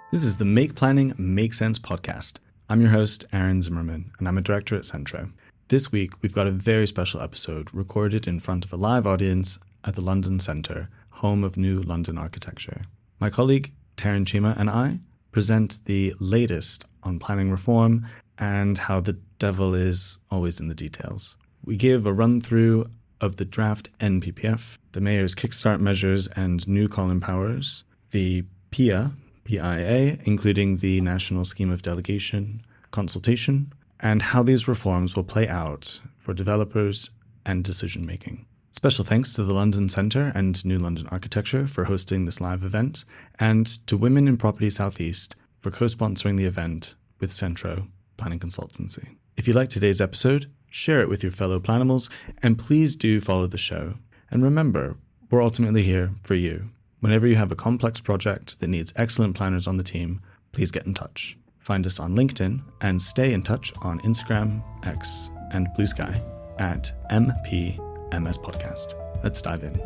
This is the Make Planning Make Sense podcast. I'm your host, Aaron Zimmerman, and I'm a director at Centro. This week, we've got a very special episode recorded in front of a live audience at the London Centre, home of new London architecture. My colleague, Tarun Cheema, and I present the latest on planning reform and how the devil is always in the details. We give a run-through of the draft NPPF, the Mayor's kickstart measures and new call-in powers, the PIA, including the National Scheme of Delegation consultation, and how these reforms will play out for developers and decision-making. Special thanks to the London Centre and New London Architecture for hosting this live event, and to Women in Property South East for co-sponsoring the event with Centro Planning Consultancy. If you like today's episode, share it with your fellow Planimals, and please do follow the show. And remember, we're ultimately here for you. Whenever you have a complex project that needs excellent planners on the team, please get in touch. Find us on LinkedIn and stay in touch on Instagram, X, and Blue Sky at MPMS Podcast. Let's dive in.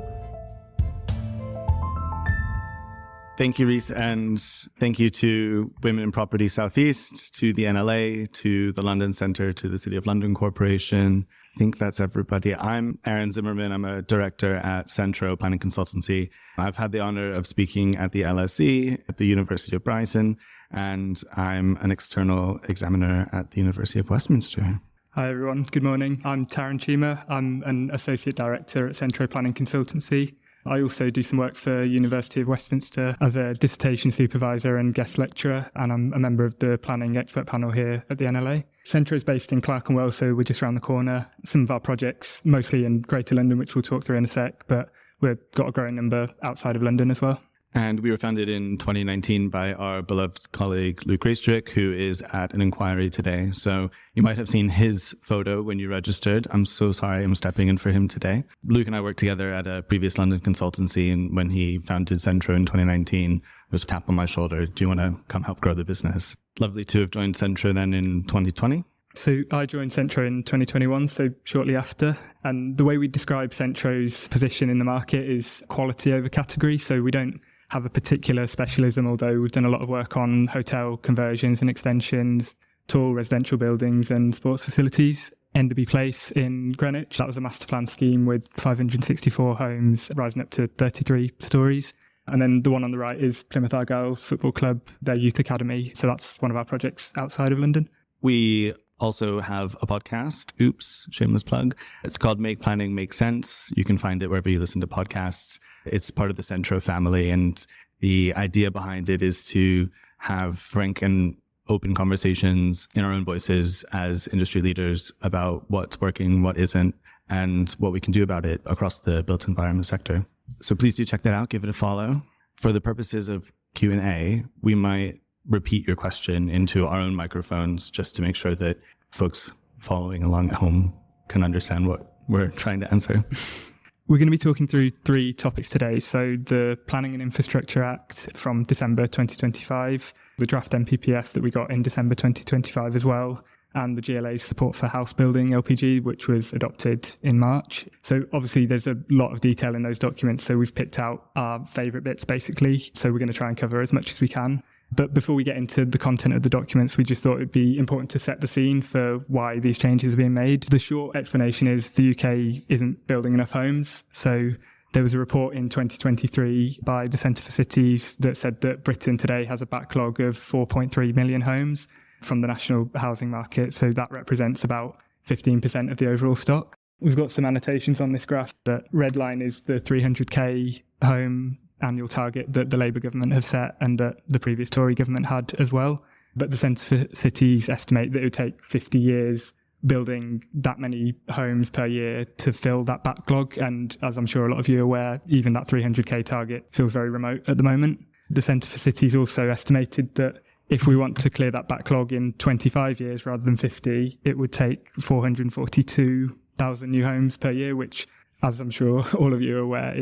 Thank you, Reese, and thank you to Women in Property Southeast, to the NLA, to the London Centre, to the City of London Corporation. I think that's everybody. I'm Aaron Zimmerman. I'm a director at Centro Planning Consultancy. I've had the honor of speaking at the LSE, at the University of Brighton, and I'm an external examiner at the University of Westminster. Hi everyone, good morning. I'm Tarun Cheema. I'm an associate director at Centro Planning Consultancy. I also do some work for University of Westminster as a dissertation supervisor and guest lecturer, and I'm a member of the planning expert panel here at the NLA. Centro is based in Clerkenwell, so we're just around the corner. Some of our projects, mostly in Greater London, which we'll talk through in a sec, but we've got a growing number outside of London as well. And we were founded in 2019 by our beloved colleague, Luke Raystrick, who is at an inquiry today. So you might have seen his photo when you registered. I'm so sorry I'm stepping in for him today. Luke and I worked together at a previous London consultancy, and when he founded Centro in 2019, there was a tap on my shoulder. Do you want to come help grow the business? Lovely to have joined Centro then in 2020. So I joined Centro in 2021, so shortly after. And the way we describe Centro's position in the market is quality over category. So we don't have a particular specialism, although we've done a lot of work on hotel conversions and extensions, tall residential buildings and sports facilities. Enderby Place in Greenwich, that was a master plan scheme with 564 homes rising up to 33 stories. And then the one on the right is Plymouth Argyle's football club, their youth academy. So that's one of our projects outside of London. We also have a podcast. Oops, shameless plug. It's called Make Planning Make Sense. You can find it wherever you listen to podcasts. It's part of the Centro family, and the idea behind it is to have frank and open conversations in our own voices as industry leaders about what's working, what isn't, and what we can do about it across the built environment sector. So please do check that out. Give it a follow. For the purposes of Q&A, we might repeat your question into our own microphones just to make sure that folks following along at home can understand what we're trying to answer. We're going to be talking through three topics today. So the Planning and Infrastructure Act from December 2025, the draft NPPF that we got in December 2025 as well, and the GLA's support for house building LPG, which was adopted in March. So obviously there's a lot of detail in those documents. So we've picked out our favourite bits basically. So we're going to try and cover as much as we can. But before we get into the content of the documents, we just thought it'd be important to set the scene for why these changes are being made. The short explanation is the UK isn't building enough homes. So there was a report in 2023 by the Centre for Cities that said that Britain today has a backlog of 4.3 million homes from the national housing market. So that represents about 15% of the overall stock. We've got some annotations on this graph. The red line is the 300k home annual target that the Labour government have set and that the previous Tory government had as well. But the Centre for Cities estimate that it would take 50 years building that many homes per year to fill that backlog. And as I'm sure a lot of you are aware, even that 300k target feels very remote at the moment. The Centre for Cities also estimated that if we want to clear that backlog in 25 years rather than 50, it would take 442,000 new homes per year, which, as I'm sure all of you are aware,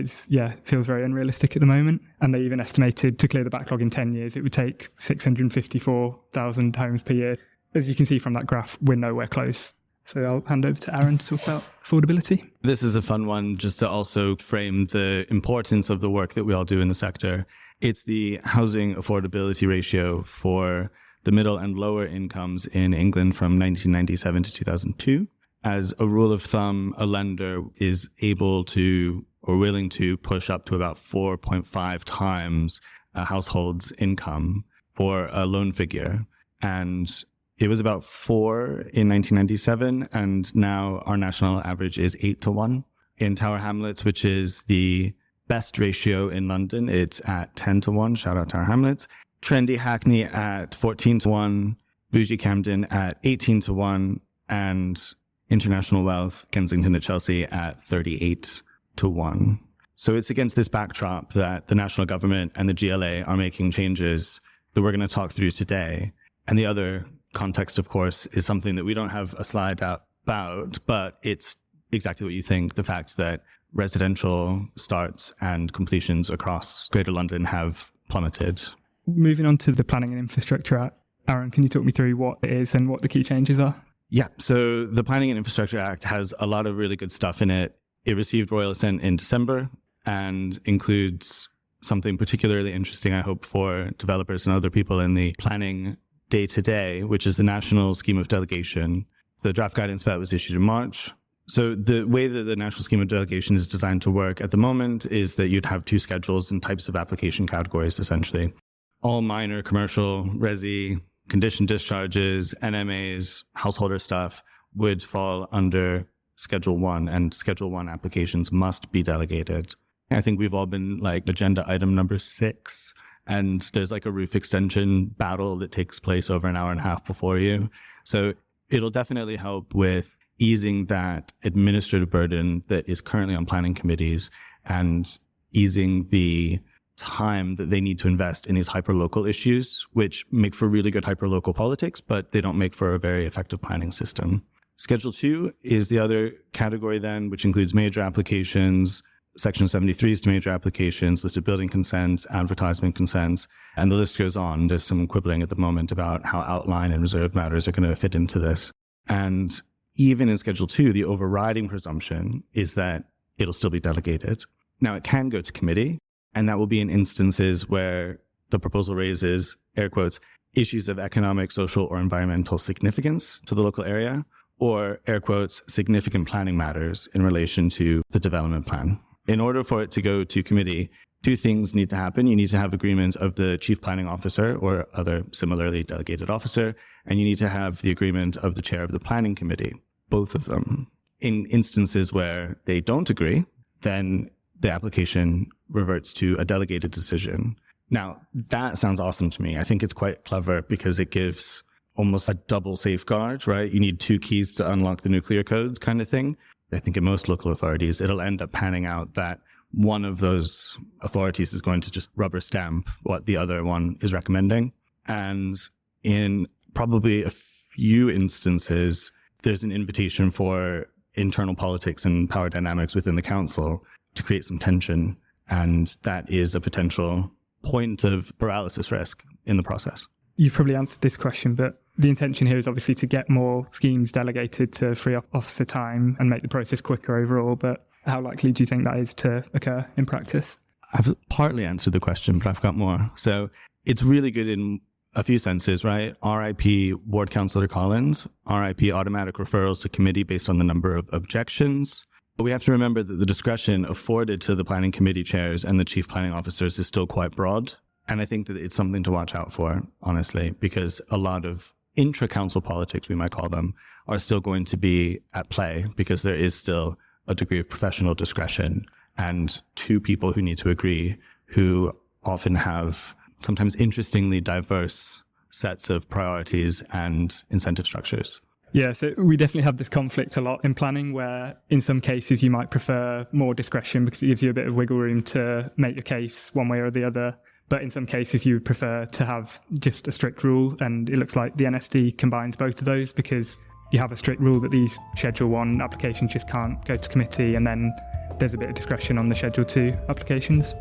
feels very unrealistic at the moment. And they even estimated to clear the backlog in 10 years, it would take 654,000 homes per year. As you can see from that graph, we're nowhere close. So I'll hand over to Aaron to talk about affordability. This is a fun one just to also frame the importance of the work that we all do in the sector. It's the housing affordability ratio for the middle and lower incomes in England from 1997 to 2002. As a rule of thumb, a lender is able to or willing to push up to about 4.5 times a household's income for a loan figure. And it was about 4 in 1997, and now our national average is 8 to 1. In Tower Hamlets, which is the best ratio in London, it's at 10 to 1. Shout out Tower Hamlets. Trendy Hackney at 14 to 1. Bougie Camden at 18 to 1. And International Wealth, Kensington at Chelsea at 38 to 1. So it's against this backdrop that the national government and the GLA are making changes that we're going to talk through today. And the other context, of course, is something that we don't have a slide about, but it's exactly what you think. The fact that residential starts and completions across Greater London have plummeted. Moving on to the Planning and Infrastructure Act, Aaron, can you talk me through what it is and what the key changes are? Yeah, so the Planning and Infrastructure Act has a lot of really good stuff in it. It received royal assent in December and includes something particularly interesting, I hope, for developers and other people in the planning day-to-day, which is the National Scheme of Delegation. The draft guidance for that was issued in March. So the way that the National Scheme of Delegation is designed to work at the moment is that you'd have 2 schedules and types of application categories, essentially. All minor commercial, resi, condition discharges, NMAs, householder stuff would fall under Schedule 1, and Schedule 1 applications must be delegated. I think we've all been like agenda item number 6, and there's like a roof extension battle that takes place over an hour and a half before you. So it'll definitely help with easing that administrative burden that is currently on planning committees and easing the time that they need to invest in these hyperlocal issues, which make for really good hyperlocal politics, but they don't make for a very effective planning system. Schedule 2 is the other category then, which includes major applications, Section 73s to major applications, listed building consents, advertisement consents, and the list goes on. There's some quibbling at the moment about how outline and reserved matters are going to fit into this. And even in Schedule 2, the overriding presumption is that it'll still be delegated. Now, it can go to committee, and that will be in instances where the proposal raises, air quotes, issues of economic, social, or environmental significance to the local area, or, air quotes, significant planning matters in relation to the development plan. In order for it to go to committee, 2 things need to happen. You need to have agreement of the chief planning officer or other similarly delegated officer, and you need to have the agreement of the chair of the planning committee, both of them. In instances where they don't agree, then the application reverts to a delegated decision. Now, that sounds awesome to me. I think it's quite clever because it gives almost a double safeguard, right? You need 2 keys to unlock the nuclear codes kind of thing. I think in most local authorities, it'll end up panning out that one of those authorities is going to just rubber stamp what the other one is recommending. And in probably a few instances, there's an invitation for internal politics and power dynamics within the council to create some tension. And that is a potential point of paralysis risk in the process. You've probably answered this question, but the intention here is obviously to get more schemes delegated to free up officer time and make the process quicker overall. But how likely do you think that is to occur in practice? I've partly answered the question, but I've got more. So it's really good in a few senses, right? RIP Ward Councillor Collins, RIP automatic referrals to committee based on the number of objections. But we have to remember that the discretion afforded to the planning committee chairs and the chief planning officers is still quite broad. And I think that it's something to watch out for, honestly, because a lot of intra-council politics, we might call them, are still going to be at play because there is still a degree of professional discretion and 2 people who need to agree who often have sometimes interestingly diverse sets of priorities and incentive structures. Yeah, so we definitely have this conflict a lot in planning where in some cases you might prefer more discretion because it gives you a bit of wiggle room to make your case one way or the other. But in some cases, you would prefer to have just a strict rule. And it looks like the NSD combines both of those because you have a strict rule that these Schedule 1 applications just can't go to committee. And then there's a bit of discretion on the Schedule 2 applications.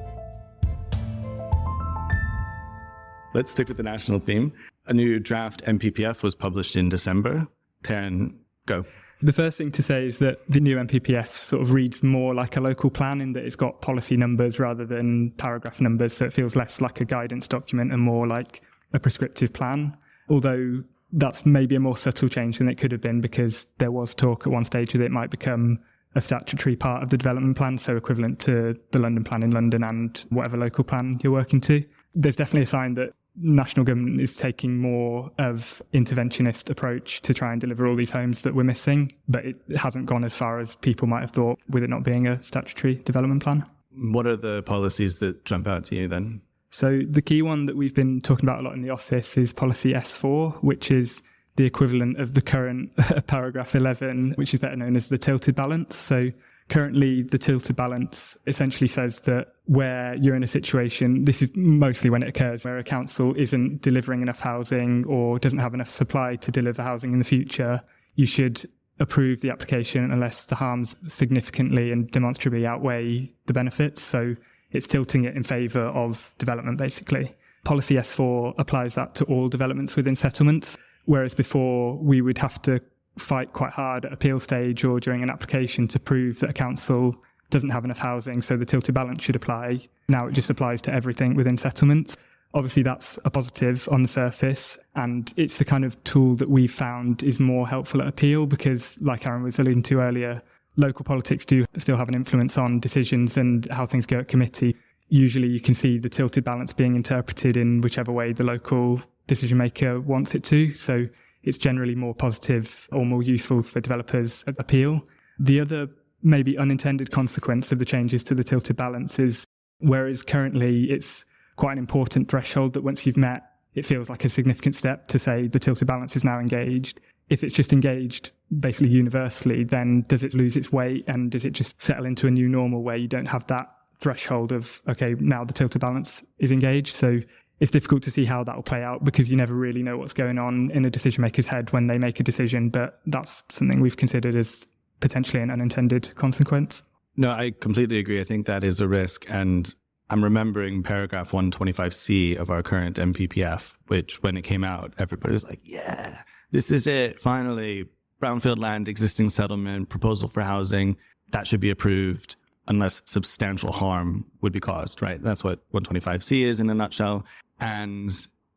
Let's stick with the national theme. A new draft NPPF was published in December. Tarun, go. The first thing to say is that the new NPPF sort of reads more like a local plan in that it's got policy numbers rather than paragraph numbers. So it feels less like a guidance document and more like a prescriptive plan. Although that's maybe a more subtle change than it could have been, because there was talk at one stage that it might become a statutory part of the development plan, so equivalent to the London plan in London and whatever local plan you're working to. There's definitely a sign that national government is taking more of interventionist approach to try and deliver all these homes that we're missing, but it hasn't gone as far as people might have thought with it not being a statutory development plan. What are the policies that jump out to you then? So the key one that we've been talking about a lot in the office is policy S4, which is the equivalent of the current paragraph 11, which is better known as the tilted balance. So currently, the tilted balance essentially says that where you're in a situation, this is mostly when it occurs, where a council isn't delivering enough housing or doesn't have enough supply to deliver housing in the future, you should approve the application unless the harms significantly and demonstrably outweigh the benefits. So it's tilting it in favour of development, basically. Policy S4 applies that to all developments within settlements, whereas before we would have to fight quite hard at appeal stage or during an application to prove that a council doesn't have enough housing, so the tilted balance should apply. Now it just applies to everything within settlements. Obviously that's a positive on the surface, and it's the kind of tool that we've found is more helpful at appeal because, like Aaron was alluding to earlier, local politics do still have an influence on decisions and how things go at committee. Usually you can see the tilted balance being interpreted in whichever way the local decision maker wants it to. So it's generally more positive or more useful for developers at appeal. The other maybe unintended consequence of the changes to the tilted balance is, whereas currently it's quite an important threshold that once you've met, it feels like a significant step to say the tilted balance is now engaged. If it's just engaged basically universally, then does it lose its weight and does it just settle into a new normal where you don't have that threshold of, okay, now the tilted balance is engaged? So it's difficult to see how that will play out because you never really know what's going on in a decision maker's head when they make a decision, but that's something we've considered as potentially an unintended consequence. No, I completely agree. I think that is a risk. And I'm remembering paragraph 125C of our current NPPF, which when it came out, everybody was like, yeah, this is it. Finally, brownfield land, existing settlement, proposal for housing, that should be approved unless substantial harm would be caused, right? That's what 125C is in a nutshell. And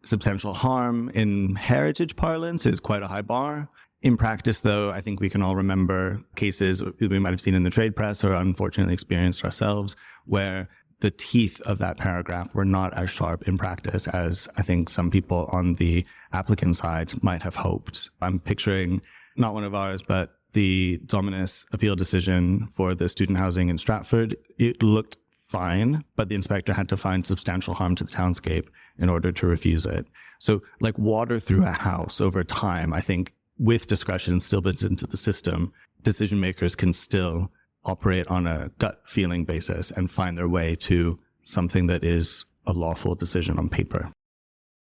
substantial harm in heritage parlance is quite a high bar. In practice, though, I think we can all remember cases we might have seen in the trade press or unfortunately experienced ourselves where the teeth of that paragraph were not as sharp in practice as I think some people on the applicant side might have hoped. I'm picturing not one of ours, but the Dominus appeal decision for the student housing in Stratford. It looked fine, but the inspector had to find substantial harm to the townscape in order to refuse it. So like water through a house over time, I think with discretion still built into the system, decision makers can still operate on a gut feeling basis and find their way to something that is a lawful decision on paper.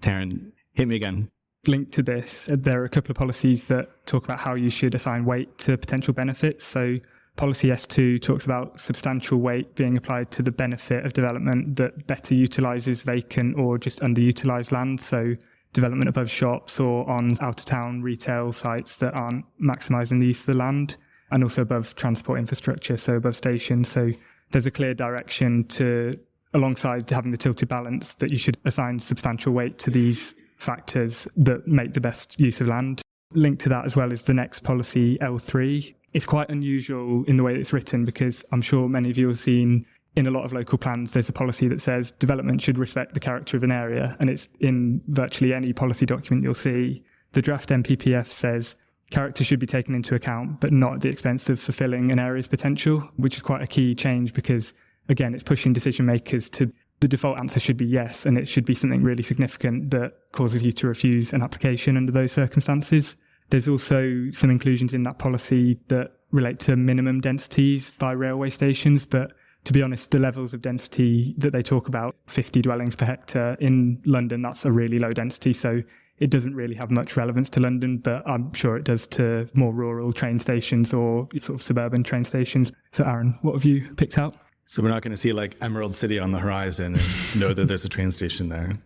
Tarun, hit me again. Linked to this, there are a couple of policies that talk about how you should assign weight to potential benefits. So policy S2 talks about substantial weight being applied to the benefit of development that better utilises vacant or just underutilised land. So development above shops or on out-of-town retail sites that aren't maximising the use of the land, and also above transport infrastructure, so above stations. So there's a clear direction to, alongside having the tilted balance, that you should assign substantial weight to these factors that make the best use of land. Linked to that as well is the next policy, L3. It's quite unusual in the way it's written because I'm sure many of you have seen in a lot of local plans, there's a policy that says development should respect the character of an area, and it's in virtually any policy document you'll see. The draft NPPF says character should be taken into account, but not at the expense of fulfilling an area's potential, which is quite a key change because, again, it's pushing decision makers to, the default answer should be yes, and it should be something really significant that causes you to refuse an application under those circumstances. There's also some inclusions in that policy that relate to minimum densities by railway stations, but to be honest, the levels of density that they talk about, 50 dwellings per hectare in London, that's a really low density. So it doesn't really have much relevance to London, but I'm sure it does to more rural train stations or sort of suburban train stations. So Aaron, what have you picked out? So we're not going to see like Emerald City on the horizon and know that there's a train station there.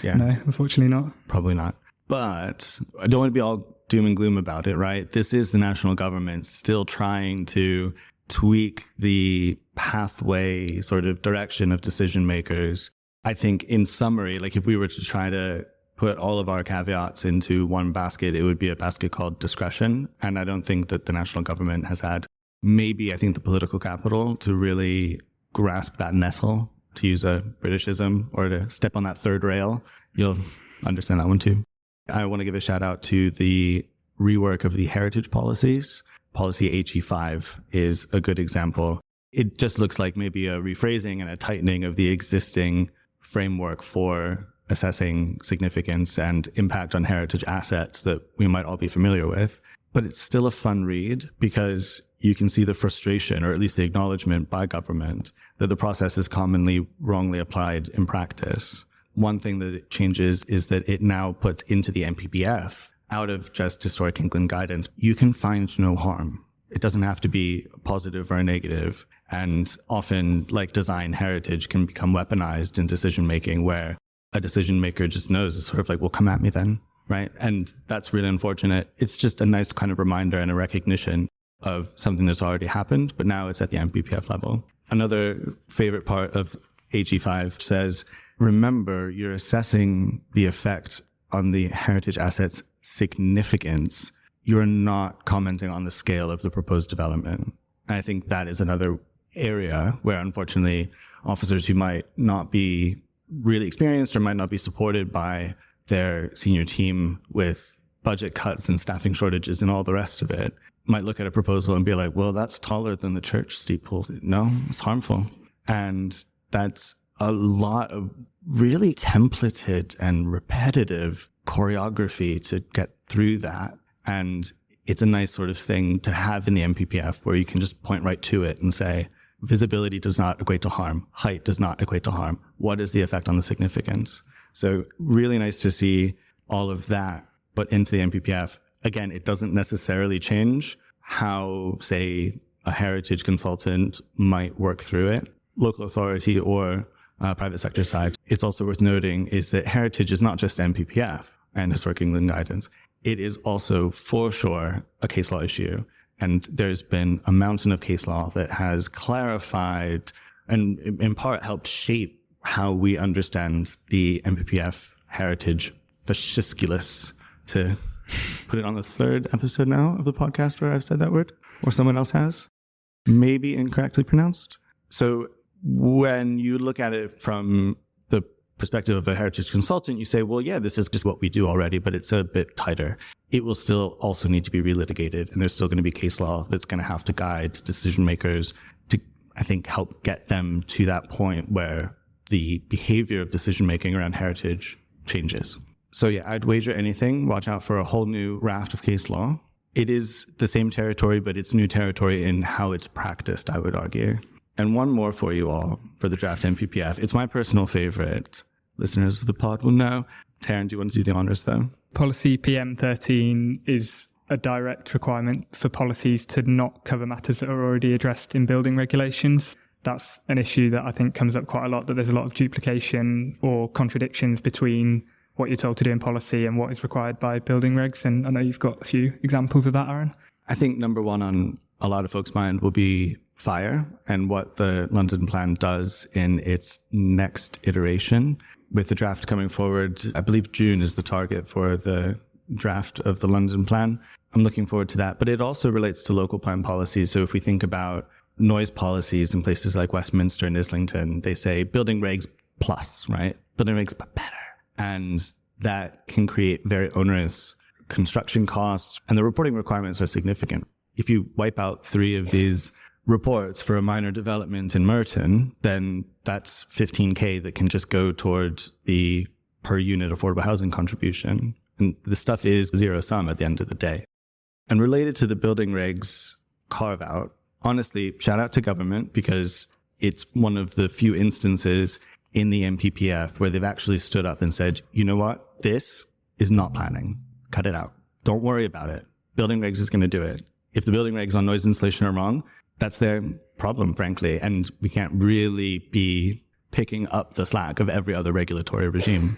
Yeah. No, unfortunately not. Probably not. But I don't want to be all doom and gloom about it, right? This is the national government still trying to tweak the pathway sort of direction of decision makers. I think in summary, like if we were to try to put all of our caveats into one basket, it would be a basket called discretion. And I don't think that the national government has had maybe, I think, the political capital to really grasp that nettle, to use a Britishism, or to step on that third rail. You'll understand that one too. I want to give a shout out to the rework of the heritage policies. Policy HE5 is a good example. It just looks like maybe a rephrasing and a tightening of the existing framework for assessing significance and impact on heritage assets that we might all be familiar with. But it's still a fun read because you can see the frustration, or at least the acknowledgement by government, that the process is commonly wrongly applied in practice. One thing that it changes is that it now puts into the NPPF, out of just historic England guidance, you can find no harm. It doesn't have to be positive or a negative. And often, like design heritage can become weaponized in decision making, where a decision maker just knows, it's sort of like, well, come at me then, right? And that's really unfortunate. It's just a nice kind of reminder and a recognition of something that's already happened, but now it's at the NPPF level. Another favorite part of HE5 says, remember, you're assessing the effect on the heritage asset's significance. You're not commenting on the scale of the proposed development. And I think that is another area where, unfortunately, officers who might not be really experienced or might not be supported by their senior team with budget cuts and staffing shortages and all the rest of it might look at a proposal and be like, well, that's taller than the church steeple. No, it's harmful. And that's a lot of really templated and repetitive choreography to get through that. And it's a nice sort of thing to have in the NPPF where you can just point right to it and say, visibility does not equate to harm. Height does not equate to harm. What is the effect on the significance? So really nice to see all of that put into the NPPF. Again, it doesn't necessarily change how, say, a heritage consultant might work through it, local authority or private sector side. It's also worth noting is that heritage is not just NPPF and historic England guidance. It is also for sure a case law issue. And there's been a mountain of case law that has clarified and in part helped shape how we understand the NPPF heritage fascisculus, to put it on the third episode now of the podcast where I've said that word, or someone else has, maybe incorrectly pronounced. So when you look at it from the perspective of a heritage consultant, you say, well, yeah, this is just what we do already, but it's a bit tighter. It will still also need to be relitigated, and there's still going to be case law that's going to have to guide decision makers to, I think, help get them to that point where the behavior of decision making around heritage changes. So yeah, I'd wager anything. Watch out for a whole new raft of case law. It is the same territory, but it's new territory in how it's practiced, I would argue. And one more for you all for the draft NPPF. It's my personal favorite. Listeners of the pod will know. Tarun, do you want to do the honors though? Policy PM13 is a direct requirement for policies to not cover matters that are already addressed in building regulations. That's an issue that I think comes up quite a lot, that there's a lot of duplication or contradictions between what you're told to do in policy and what is required by building regs. And I know you've got a few examples of that, Aaron. I think number one on a lot of folks' mind will be fire and what the London plan does in its next iteration. With the draft coming forward, I believe June is the target for the draft of the London plan. I'm looking forward to that. But it also relates to local plan policies. So if we think about noise policies in places like Westminster and Islington, they say building regs plus, right? Building regs but better. And that can create very onerous construction costs. And the reporting requirements are significant. If you wipe out 3 of these reports for a minor development in Merton, then that's 15K that can just go towards the per unit affordable housing contribution. And the stuff is zero sum at the end of the day. And related to the building regs carve out, honestly, shout out to government, because it's one of the few instances in the NPPF where they've actually stood up and said, you know what? This is not planning. Cut it out. Don't worry about it. Building regs is going to do it. If the building regs on noise insulation are wrong, that's their problem, frankly. And we can't really be picking up the slack of every other regulatory regime.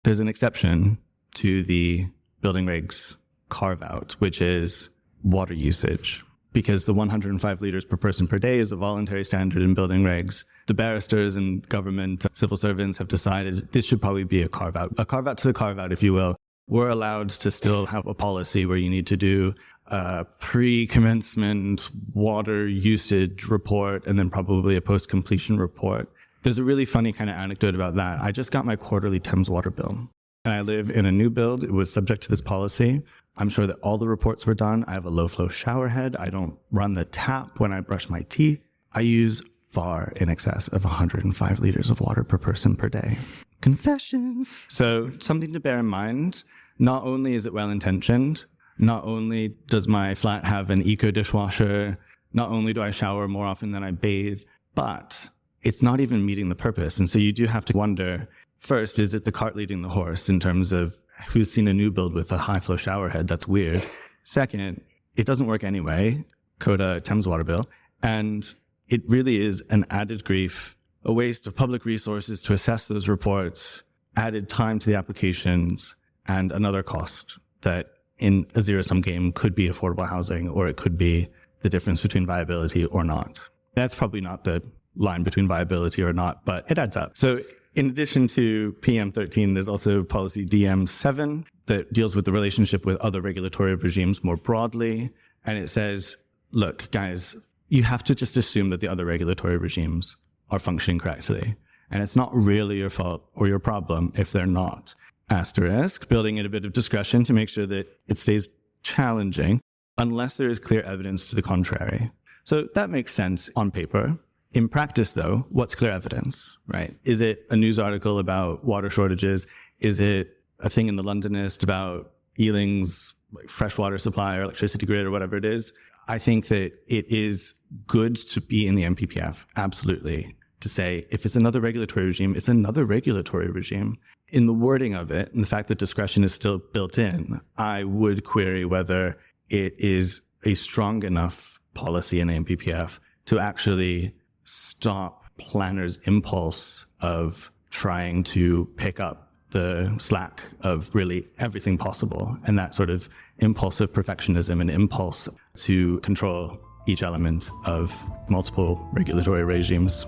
There's an exception to the building regs carve-out, which is water usage. Because the 105 litres per person per day is a voluntary standard in building regs. The barristers and government civil servants have decided this should probably be a carve-out to the carve-out, if you will. We're allowed to still have a policy where you need to do a pre-commencement water usage report and then probably a post-completion report. There's a really funny kind of anecdote about that. I just got my quarterly Thames water bill. And I live in a new build. It was subject to this policy. I'm sure that all the reports were done. I have a low-flow shower head. I don't run the tap when I brush my teeth. I use far in excess of 105 litres of water per person per day. Confessions. So something to bear in mind, not only is it well-intentioned, not only does my flat have an eco dishwasher, not only do I shower more often than I bathe, but it's not even meeting the purpose. And so you do have to wonder, first, is it the cart leading the horse in terms of who's seen a new build with a high-flow shower head? That's weird. Second, it doesn't work anyway, coda Thames water bill. And it really is an added grief, a waste of public resources to assess those reports, added time to the applications, and another cost that in a zero-sum game could be affordable housing, or it could be the difference between viability or not. That's probably not the line between viability or not, but it adds up. So in addition to PM13, there's also policy DM7 that deals with the relationship with other regulatory regimes more broadly. And it says, look, guys, you have to just assume that the other regulatory regimes are functioning correctly. And it's not really your fault or your problem if they're not. Asterisk, building in a bit of discretion to make sure that it stays challenging unless there is clear evidence to the contrary. So that makes sense on paper. In practice, though, what's clear evidence, right? Is it a news article about water shortages? Is it a thing in the Londonist about Ealing's freshwater supply or electricity grid or whatever it is? I think that it is good to be in the NPPF, absolutely, to say if it's another regulatory regime, it's another regulatory regime. In the wording of it, and the fact that discretion is still built in, I would query whether it is a strong enough policy in the NPPF to actually stop planners' impulse of trying to pick up the slack of really everything possible, and that sort of impulsive perfectionism and impulse to control each element of multiple regulatory regimes.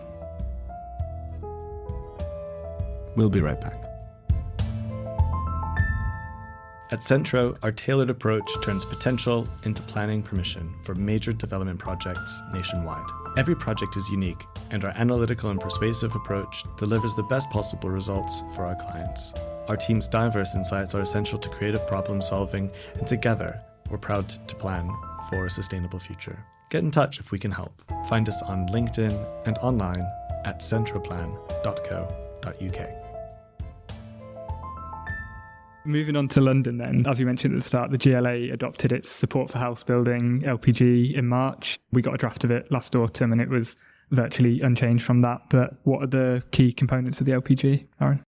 We'll be right back. At Centro, our tailored approach turns potential into planning permission for major development projects nationwide. Every project is unique, and our analytical and persuasive approach delivers the best possible results for our clients. Our team's diverse insights are essential to creative problem solving, and together, we're proud to plan for a sustainable future. Get in touch if we can help. Find us on LinkedIn and online at centroplan.co.uk. Moving on to London then, as we mentioned at the start, the GLA adopted its support for house building LPG in March. We got a draft of it last autumn and it was virtually unchanged from that. But what are the key components of the LPG, Aaron?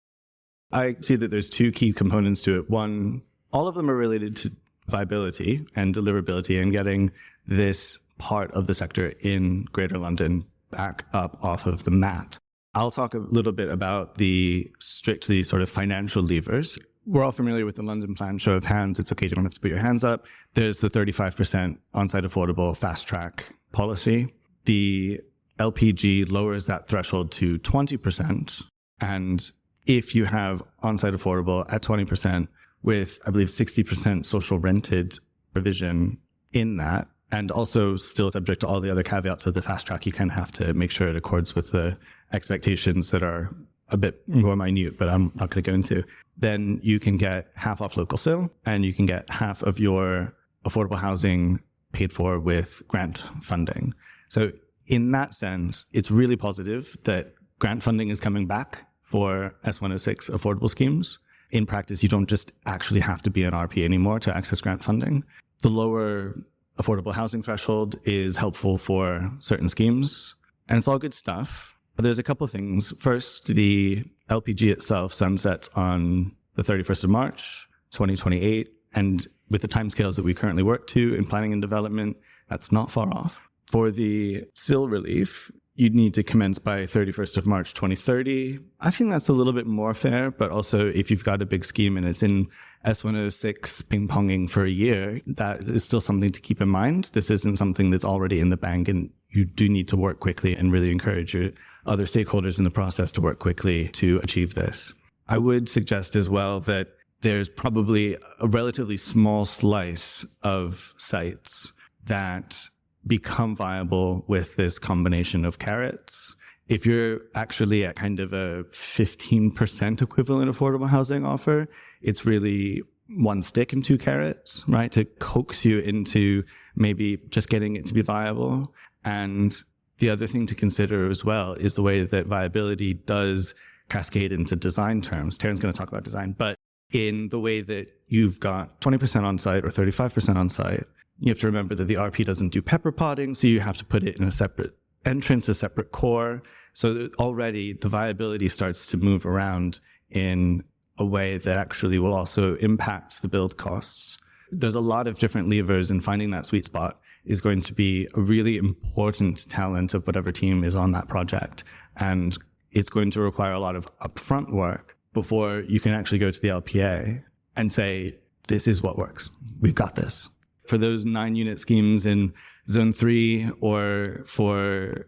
I see that there's two key components to it. One, all of them are related to viability and deliverability and getting this part of the sector in Greater London back up off of the mat. I'll talk a little bit about the strictly sort of financial levers. We're all familiar with the London plan, show of hands. It's okay, you don't have to put your hands up. There's the 35% on-site affordable fast track policy. The LPG lowers that threshold to 20%. And if you have on-site affordable at 20% with, I believe, 60% social rented provision in that, and also still subject to all the other caveats of the fast track, you kind of have to make sure it accords with the expectations that are a bit more minute, but I'm not going to go into, then you can get half off local sale and you can get half of your affordable housing paid for with grant funding. So in that sense, it's really positive that grant funding is coming back for S106 affordable schemes. In practice, you don't just actually have to be an RP anymore to access grant funding. The lower affordable housing threshold is helpful for certain schemes, and it's all good stuff. But there's a couple of things. First, the LPG itself sunsets on the 31st of March, 2028. And with the timescales that we currently work to in planning and development, that's not far off. For the SIL relief, you'd need to commence by 31st of March, 2030. I think that's a little bit more fair, but also if you've got a big scheme and it's in S106 ping-ponging for a year, that is still something to keep in mind. This isn't something that's already in the bank, and you do need to work quickly and really encourage your other stakeholders in the process to work quickly to achieve this. I would suggest as well that there's probably a relatively small slice of sites that become viable with this combination of carrots. If you're actually at kind of a 15% equivalent affordable housing offer, it's really one stick and two carrots, right? To coax you into maybe just getting it to be viable. And the other thing to consider as well is the way that viability does cascade into design terms. Taryn's going to talk about design, but in the way that you've got 20% on site or 35% on site, you have to remember that the RP doesn't do pepper potting, so you have to put it in a separate entrance, a separate core. So already the viability starts to move around in a way that actually will also impact the build costs. There's a lot of different levers, and finding that sweet spot is going to be a really important talent of whatever team is on that project. And it's going to require a lot of upfront work before you can actually go to the LPA and say, this is what works. We've got this. For those 9-unit schemes in Zone 3, or for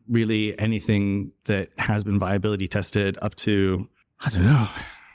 really anything that has been viability tested up to, I don't know,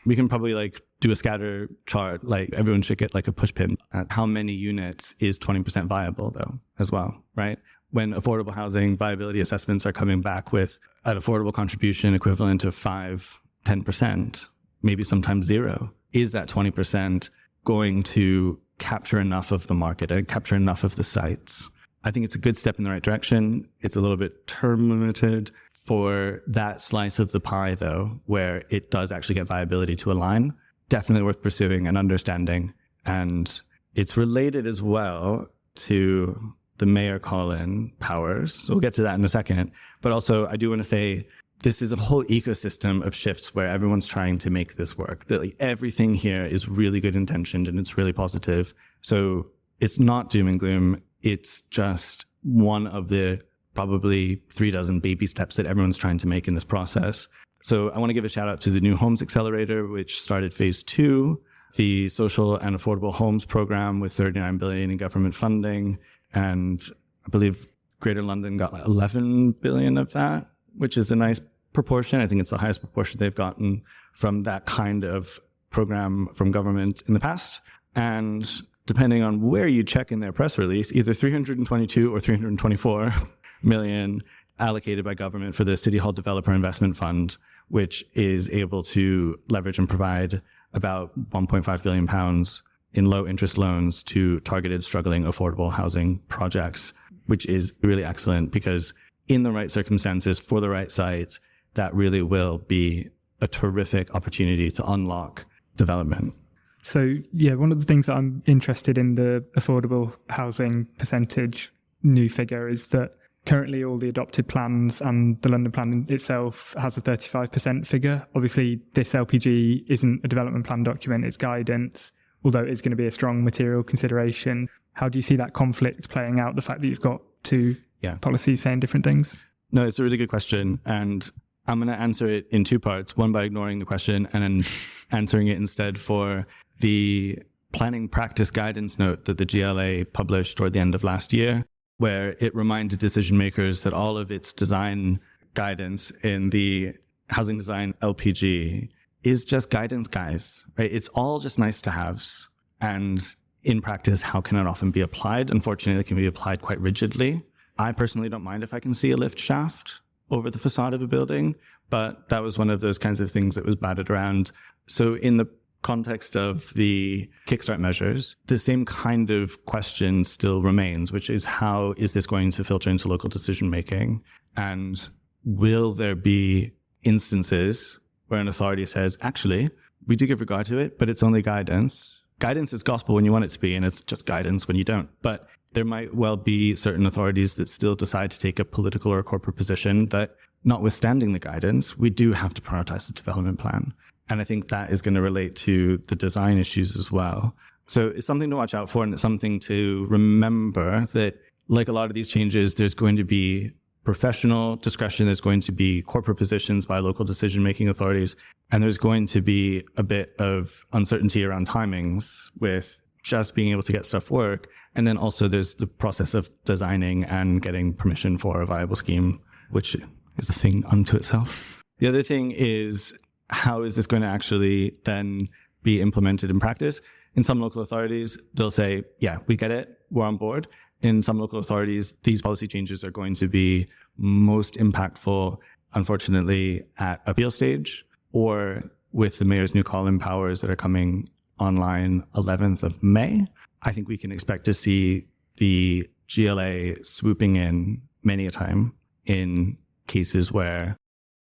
we can probably do a scatter chart. Everyone should get a push pin at how many units is 20% viable though as well, right? When affordable housing viability assessments are coming back with an affordable contribution equivalent to 5-10%, maybe sometimes 0, is that 20% going to capture enough of the market and capture enough of the sites? I think it's a good step in the right direction. It's a little bit term limited for that slice of the pie, though, where it does actually get viability to align. Definitely worth pursuing and understanding. And it's related as well to the mayor call-in powers. So we'll get to that in a second. But also, I do want to say this is a whole ecosystem of shifts where everyone's trying to make this work. That everything here is really good intentioned and it's really positive. So it's not doom and gloom. It's just one of the probably 36 baby steps that everyone's trying to make in this process. So I want to give a shout out to the New Homes Accelerator, which started phase 2, the Social and Affordable Homes Program with 39 billion in government funding. And I believe Greater London got 11 billion of that, which is a nice proportion. I think it's the highest proportion they've gotten from that kind of program from government in the past. And depending on where you check in their press release, either 322 or 324 million allocated by government for the City Hall Developer Investment Fund, which is able to leverage and provide about 1.5 billion pounds in low interest loans to targeted struggling affordable housing projects, which is really excellent because in the right circumstances for the right sites, that really will be a terrific opportunity to unlock development. So, yeah, one of the things that I'm interested in the affordable housing percentage new figure is that currently all the adopted plans and the London plan itself has a 35% figure. Obviously, this LPG isn't a development plan document, it's guidance, although it's going to be a strong material consideration. How do you see that conflict playing out, the fact that you've got two policies saying different things? No, it's a really good question. And I'm going to answer it in two parts, one by ignoring the question and then answering it instead for the planning practice guidance note that the GLA published toward the end of last year, where it reminded decision makers that all of its design guidance in the housing design LPG is just guidance, guys, right? It's all just nice to haves. And in practice, how can it often be applied? Unfortunately, it can be applied quite rigidly. I personally don't mind if I can see a lift shaft over the facade of a building, but that was one of those kinds of things that was batted around. So in the context of the kickstart measures, the same kind of question still remains, which is how is this going to filter into local decision making? And will there be instances where an authority says, actually, we do give regard to it, but it's only guidance. Guidance is gospel when you want it to be, and it's just guidance when you don't. But there might well be certain authorities that still decide to take a political or a corporate position that, notwithstanding the guidance, we do have to prioritize the development plan. And I think that is going to relate to the design issues as well. So it's something to watch out for, and it's something to remember that, like a lot of these changes, there's going to be professional discretion. There's going to be corporate positions by local decision-making authorities. And there's going to be a bit of uncertainty around timings with just being able to get stuff work. And then also there's the process of designing and getting permission for a viable scheme, which is a thing unto itself. The other thing is, how is this going to actually then be implemented in practice? In some local authorities, they'll say, yeah, we get it, we're on board. In some local authorities, these policy changes are going to be most impactful, unfortunately, at appeal stage or with the mayor's new call-in powers that are coming online 11th of May. I think we can expect to see the GLA swooping in many a time in cases where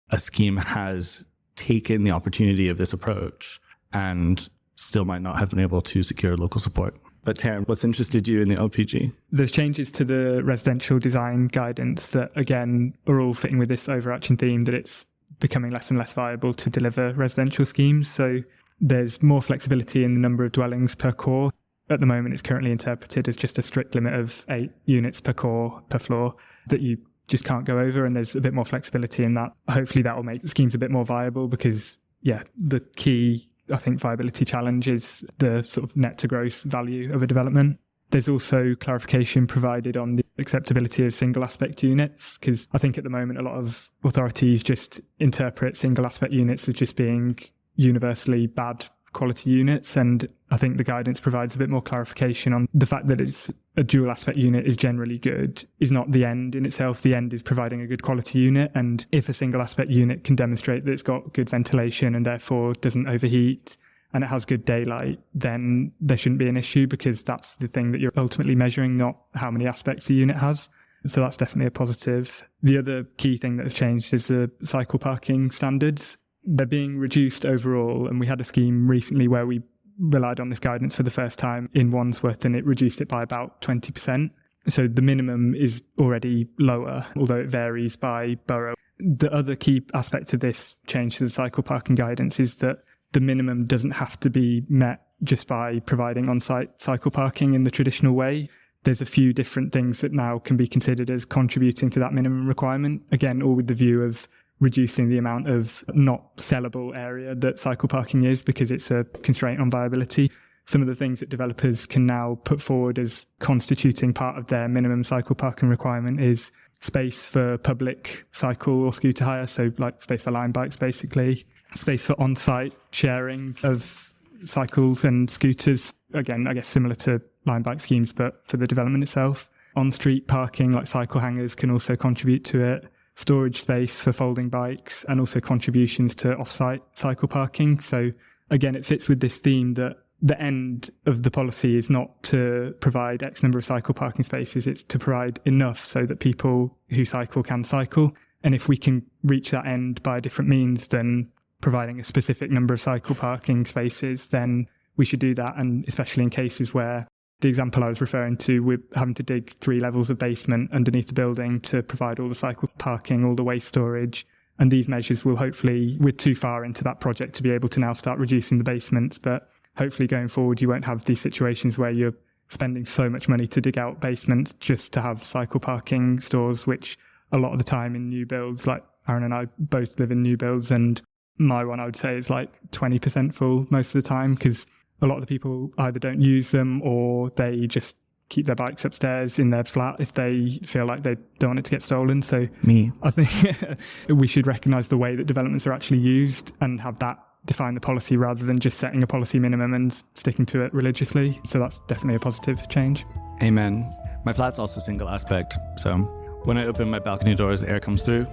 a scheme has taken the opportunity of this approach and still might not have been able to secure local support. But Tarun, what's interested you in the LPG? There's changes to the residential design guidance that, again, are all fitting with this overarching theme that it's becoming less and less viable to deliver residential schemes. So there's more flexibility in the number of dwellings per core. At the moment, it's currently interpreted as just a strict limit of 8 units per core per floor that you just can't go over. And there's a bit more flexibility in that. Hopefully that will make the schemes a bit more viable because, yeah, the key, I think, viability challenge is the sort of net to gross value of a development. There's also clarification provided on the acceptability of single aspect units, because I think at the moment a lot of authorities just interpret single aspect units as just being universally bad quality units. And I think the guidance provides a bit more clarification on the fact that it's a dual aspect unit is generally good, is not the end in itself. The end is providing a good quality unit. And if a single aspect unit can demonstrate that it's got good ventilation and therefore doesn't overheat and it has good daylight, then there shouldn't be an issue, because that's the thing that you're ultimately measuring, not how many aspects the unit has. So that's definitely a positive. The other key thing that has changed is the cycle parking standards. They're being reduced overall, and we had a scheme recently where we relied on this guidance for the first time in Wandsworth, and it reduced it by about 20%. So the minimum is already lower, although it varies by borough. The other key aspect of this change to the cycle parking guidance is that the minimum doesn't have to be met just by providing on-site cycle parking in the traditional way. There's a few different things that now can be considered as contributing to that minimum requirement. Again, all with the view of reducing the amount of not sellable area that cycle parking is, because it's a constraint on viability. Some of the things that developers can now put forward as constituting part of their minimum cycle parking requirement is space for public cycle or scooter hire, so like space for line bikes basically, space for on-site sharing of cycles and scooters, again, I guess similar to line bike schemes, but for the development itself. On-street parking, like cycle hangers, can also contribute to it. Storage space for folding bikes, and also contributions to off-site cycle parking. So again, it fits with this theme that the end of the policy is not to provide X number of cycle parking spaces, it's to provide enough so that people who cycle can cycle. And if we can reach that end by different means than providing a specific number of cycle parking spaces, then we should do that. And especially in cases where the example I was referring to, we're having to dig 3 levels of basement underneath the building to provide all the cycle parking, all the waste storage. And these measures will hopefully, we're too far into that project to be able to now start reducing the basements, but hopefully going forward, you won't have these situations where you're spending so much money to dig out basements just to have cycle parking stores, which a lot of the time in new builds, like Aaron and I both live in new builds, and my one I would say is like 20% full most of the time, because a lot of the people either don't use them or they just keep their bikes upstairs in their flat if they feel like they don't want it to get stolen. So Me. I think we should recognise the way that developments are actually used and have that define the policy rather than just setting a policy minimum and sticking to it religiously. So that's definitely a positive change. Amen. My flat's also single aspect, so when I open my balcony doors, air comes through.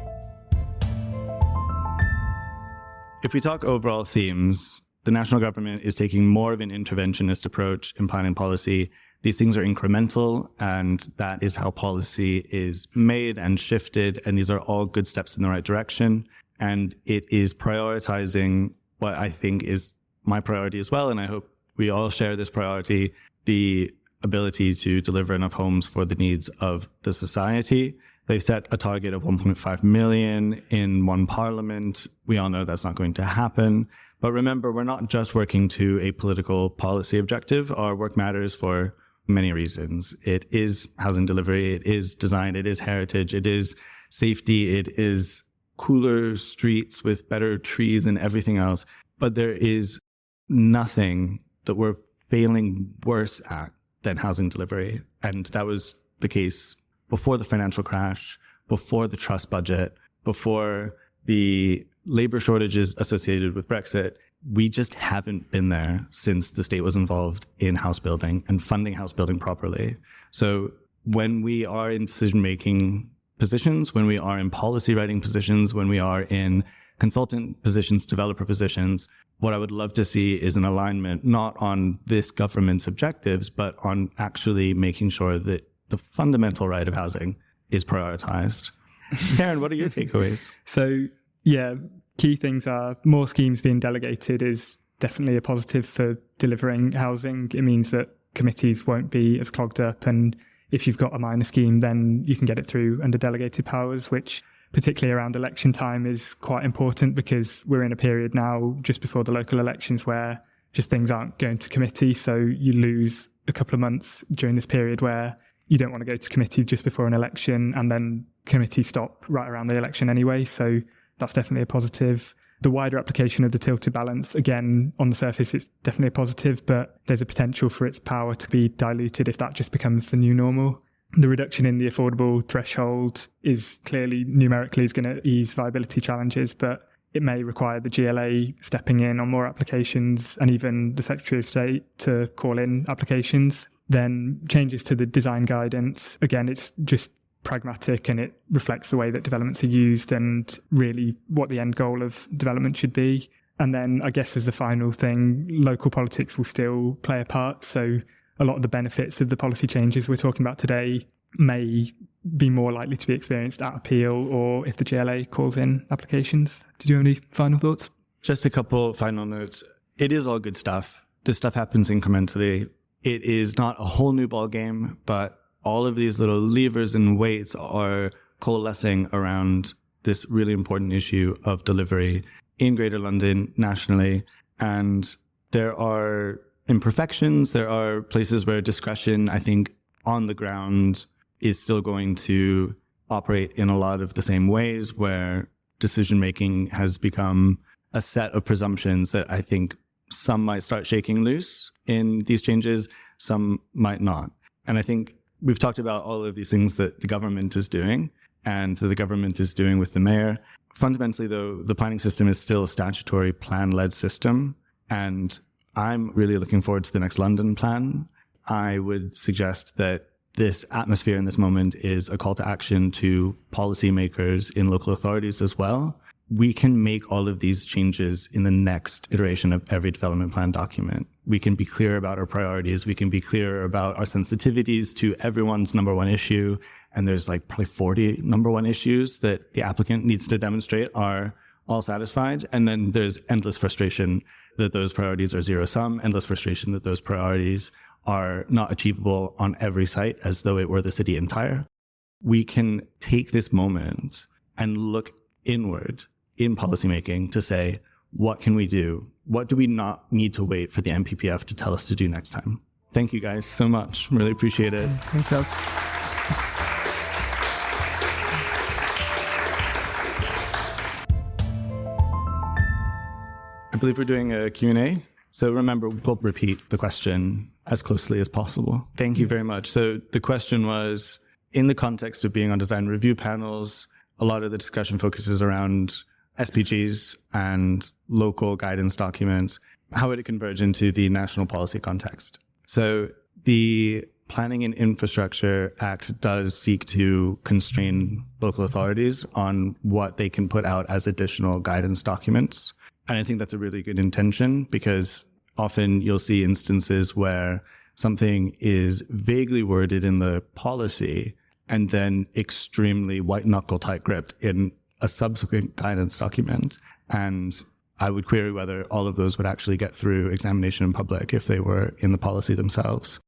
If we talk overall themes, the national government is taking more of an interventionist approach in planning policy. These things are incremental, and that is how policy is made and shifted. And these are all good steps in the right direction. And it is prioritizing what I think is my priority as well. And I hope we all share this priority, the ability to deliver enough homes for the needs of the society. They've set a target of 1.5 million in one parliament. We all know that's not going to happen. But remember, we're not just working to a political policy objective. Our work matters for many reasons. It is housing delivery, it is design, it is heritage, it is safety. It is cooler streets with better trees and everything else. But there is nothing that we're failing worse at than housing delivery. And that was the case before the financial crash, before the trust budget, before the labor shortages associated with Brexit. We just haven't been there since the state was involved in house building and funding house building properly. So when we are in decision-making positions, when we are in policy writing positions, when we are in consultant positions, developer positions, what I would love to see is an alignment, not on this government's objectives, but on actually making sure that the fundamental right of housing is prioritized. Tarun, what are your takeaways? So, yeah, key things are more schemes being delegated is definitely a positive for delivering housing. It means that committees won't be as clogged up. And if you've got a minor scheme, then you can get it through under delegated powers, which particularly around election time is quite important because we're in a period now just before the local elections where just things aren't going to committee. So you lose a couple of months during this period where you don't want to go to committee just before an election, and then committee stop right around the election anyway. So that's definitely a positive. The wider application of the tilted balance, again, on the surface, it's definitely a positive, but there's a potential for its power to be diluted if that just becomes the new normal. The reduction in the affordable threshold is clearly numerically is going to ease viability challenges, but it may require the GLA stepping in on more applications and even the Secretary of State to call in applications. Then changes to the design guidance. Again, it's just pragmatic and it reflects the way that developments are used and really what the end goal of development should be. And then I guess as the final thing, local politics will still play a part. So a lot of the benefits of the policy changes we're talking about today may be more likely to be experienced at appeal or if the GLA calls in applications. Did you have any final thoughts? Just a couple final notes. It is all good stuff. This stuff happens incrementally. It is not a whole new ball game, but all of these little levers and weights are coalescing around this really important issue of delivery in Greater London, nationally. And there are imperfections. There are places where discretion, I think, on the ground is still going to operate in a lot of the same ways, where decision-making has become a set of presumptions that I think some might start shaking loose in these changes, some might not. And I think we've talked about all of these things that the government is doing and that the government is doing with the mayor. Fundamentally, though, the planning system is still a statutory plan-led system. And I'm really looking forward to the next London plan. I would suggest that this atmosphere in this moment is a call to action to policymakers in local authorities as well. We can make all of these changes in the next iteration of every development plan document. We can be clear about our priorities. We can be clear about our sensitivities to everyone's number one issue. And there's like probably 40 number one issues that the applicant needs to demonstrate are all satisfied. And then there's endless frustration that those priorities are zero sum, endless frustration that those priorities are not achievable on every site as though it were the city entire. We can take this moment and look inward in policymaking to say, what can we do? What do we not need to wait for the NPPF to tell us to do next time? Thank you guys so much. Really appreciate it. Thanks, guys. I believe we're doing a Q&A. So remember, we'll repeat the question as closely as possible. Thank you very much. So the question was, in the context of being on design review panels, a lot of the discussion focuses around SPGs and local guidance documents. How would it converge into the national policy context? So the Planning and Infrastructure Act does seek to constrain local authorities on what they can put out as additional guidance documents. And I think that's a really good intention, because often you'll see instances where something is vaguely worded in the policy and then extremely white knuckle tight gripped in a subsequent guidance document. And I would query whether all of those would actually get through examination in public if they were in the policy themselves.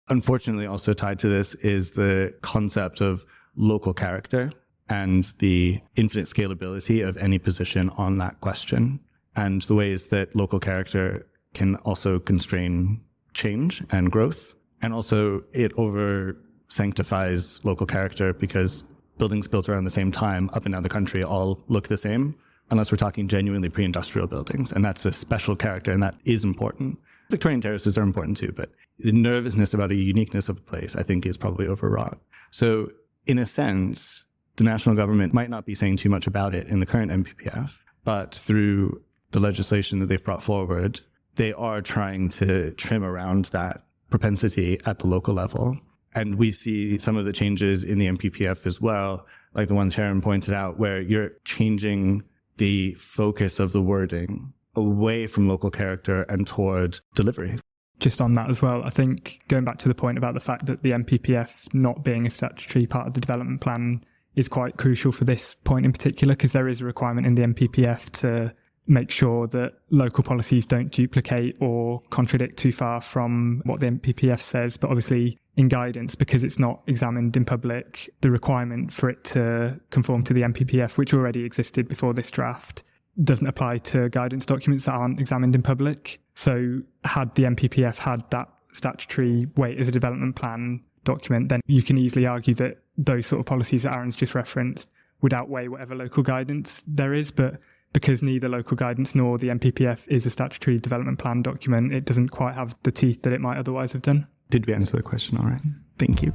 Unfortunately, also tied to this is the concept of local character and the infinite scalability of any position on that question, and the ways that local character can also constrain change and growth. And also it over sanctifies local character because buildings built around the same time up and down the country all look the same, unless we're talking genuinely pre-industrial buildings. And that's a special character, and that is important. Victorian terraces are important too, but the nervousness about a uniqueness of a place, I think, is probably overwrought. So in a sense, the national government might not be saying too much about it in the current NPPF, but through the legislation that they've brought forward, they are trying to trim around that propensity at the local level. And we see some of the changes in the NPPF as well, like the one Sharon pointed out, where you're changing the focus of the wording away from local character and toward delivery. Just on that as well, I think going back to the point about the fact that the NPPF not being a statutory part of the development plan is quite crucial for this point in particular, because there is a requirement in the NPPF to make sure that local policies don't duplicate or contradict too far from what the NPPF says. But obviously in guidance, because it's not examined in public, the requirement for it to conform to the NPPF, which already existed before this draft, doesn't apply to guidance documents that aren't examined in public. So had the NPPF had that statutory weight as a development plan document, then you can easily argue that those sort of policies that Aaron's just referenced would outweigh whatever local guidance there is. But because neither local guidance nor the NPPF is a statutory development plan document, it doesn't quite have the teeth that it might otherwise have done. Did we answer the question all right? Thank you.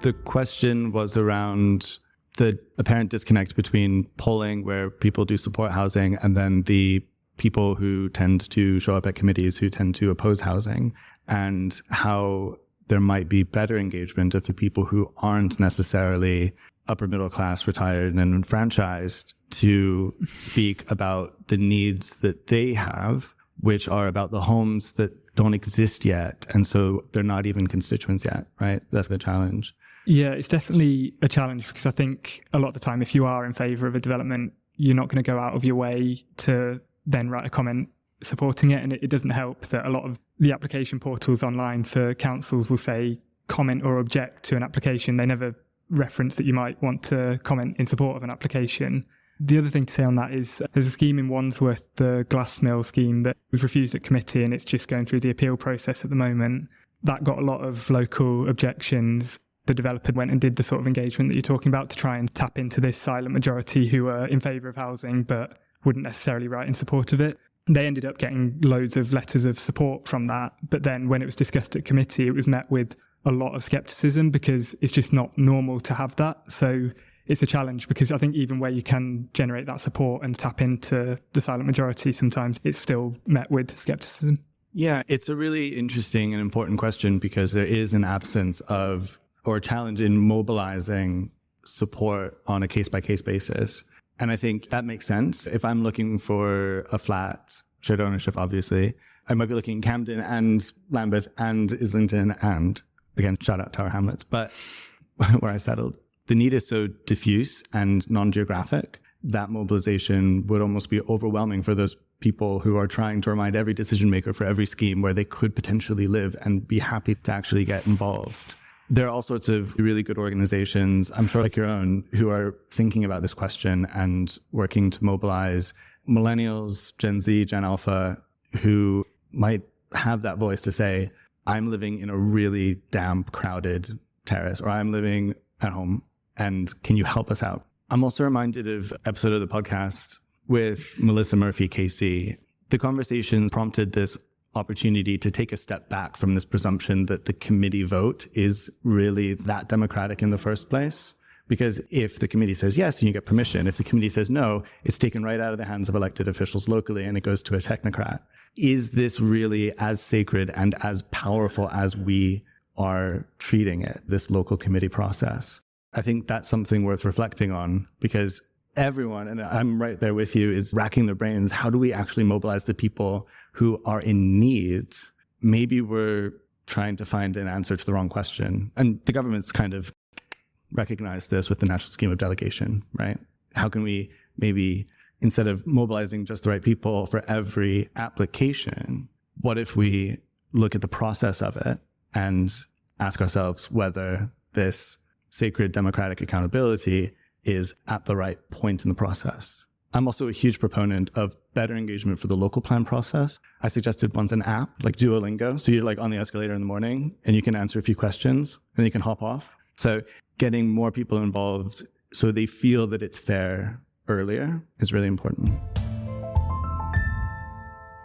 The question was around the apparent disconnect between polling, where people do support housing, and then the people who tend to show up at committees who tend to oppose housing, and how there might be better engagement of the people who aren't necessarily upper middle class, retired, and enfranchised to speak about the needs that they have, which are about the homes that don't exist yet. And so they're not even constituents yet, right? That's the challenge. Yeah, it's definitely a challenge, because I think a lot of the time, if you are in favour of a development, you're not going to go out of your way to then write a comment supporting it. And it doesn't help that a lot of the application portals online for councils will say comment or object to an application. They never reference that you might want to comment in support of an application. The other thing to say on that is there's a scheme in Wandsworth, the Glassmill scheme, that was refused at committee, and it's just going through the appeal process at the moment. That got a lot of local objections. The developer went and did the sort of engagement that you're talking about to try and tap into this silent majority who are in favour of housing but wouldn't necessarily write in support of it. They ended up getting loads of letters of support from that, but then when it was discussed at committee, it was met with a lot of scepticism, because it's just not normal to have that. So it's a challenge, because I think even where you can generate that support and tap into the silent majority, sometimes it's still met with scepticism. Yeah, it's a really interesting and important question, because there is an absence of, or a challenge in mobilizing support on a case-by-case basis. And I think that makes sense. If I'm looking for a flat, shared ownership, obviously, I might be looking in Camden and Lambeth and Islington and, again, shout out Tower Hamlets, but where I settled. The need is so diffuse and non-geographic that mobilization would almost be overwhelming for those people who are trying to remind every decision maker for every scheme where they could potentially live and be happy to actually get involved. There are all sorts of really good organizations, I'm sure like your own, who are thinking about this question and working to mobilize millennials, Gen Z, Gen Alpha, who might have that voice to say, I'm living in a really damp, crowded terrace, or I'm living at home, and can you help us out? I'm also reminded of an episode of the podcast with Melissa Murphy, KC. The conversation prompted this opportunity to take a step back from this presumption that the committee vote is really that democratic in the first place. Because if the committee says yes, and you get permission. If the committee says no, it's taken right out of the hands of elected officials locally and it goes to a technocrat. Is this really as sacred and as powerful as we are treating it, this local committee process? I think that's something worth reflecting on, because everyone, and I'm right there with you, is racking their brains. How do we actually mobilize the people who are in need? Maybe we're trying to find an answer to the wrong question. And the government's kind of recognized this with the National Scheme of Delegation, right? How can we maybe, instead of mobilizing just the right people for every application, what if we look at the process of it and ask ourselves whether this sacred democratic accountability is at the right point in the process? I'm also a huge proponent of better engagement for the local plan process. I suggested once an app like Duolingo. So you're like on the escalator in the morning and you can answer a few questions and you can hop off. So getting more people involved so they feel that it's fair earlier is really important.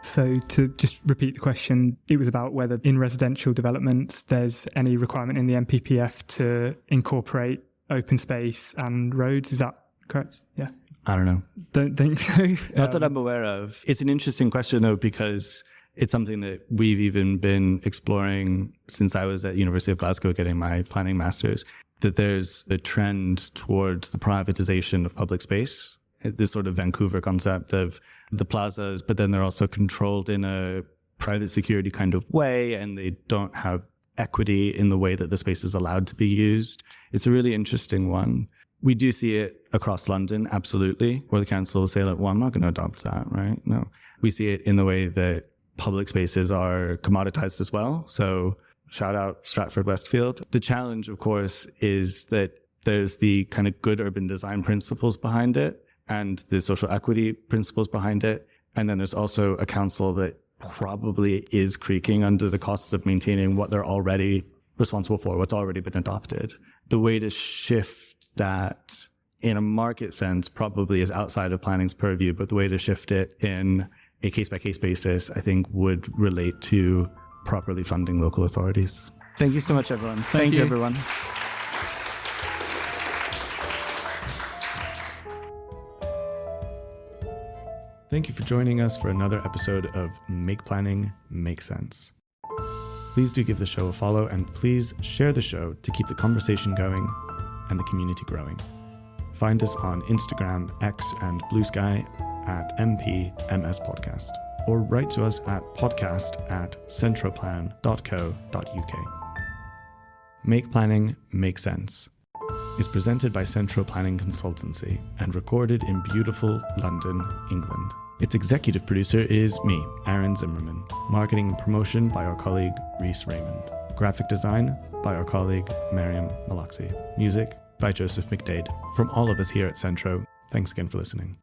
So to just repeat the question, it was about whether in residential developments there's any requirement in the NPPF to incorporate open space and roads. Is that correct? Yeah. I don't know. Don't think so. Not that I'm aware of. It's an interesting question, though, because it's something that we've even been exploring since I was at University of Glasgow getting my planning master's, that there's a trend towards the privatization of public space, this sort of Vancouver concept of the plazas, but then they're also controlled in a private security kind of way, and they don't have equity in the way that the space is allowed to be used. It's a really interesting one. We do see it across London, absolutely, where the council will say, like, well, I'm not going to adopt that, right? No. We see it in the way that public spaces are commoditized as well. So shout out Stratford Westfield. The challenge, of course, is that there's the kind of good urban design principles behind it and the social equity principles behind it. And then there's also a council that probably is creaking under the costs of maintaining what they're already responsible for, what's already been adopted. The way to shift that in a market sense probably is outside of planning's purview, but the way to shift it in a case-by-case basis, I think, would relate to properly funding local authorities. Thank you so much, everyone. Thank you, everyone. Thank you for joining us for another episode of Make Planning Make Sense. Please do give the show a follow, and please share the show to keep the conversation going and the community growing. Find us on Instagram, X, and Blue Sky at MPMS Podcast, or write to us at podcast@centroplan.co.uk. Make Planning Make Sense is presented by Centro Planning Consultancy and recorded in beautiful London, England. Its executive producer is me, Aaron Zimmerman. Marketing and promotion by our colleague Reese Raymond. Graphic design by our colleague Miriam Malaxi. Music by Joseph McDade. From all of us here at Centro, thanks again for listening.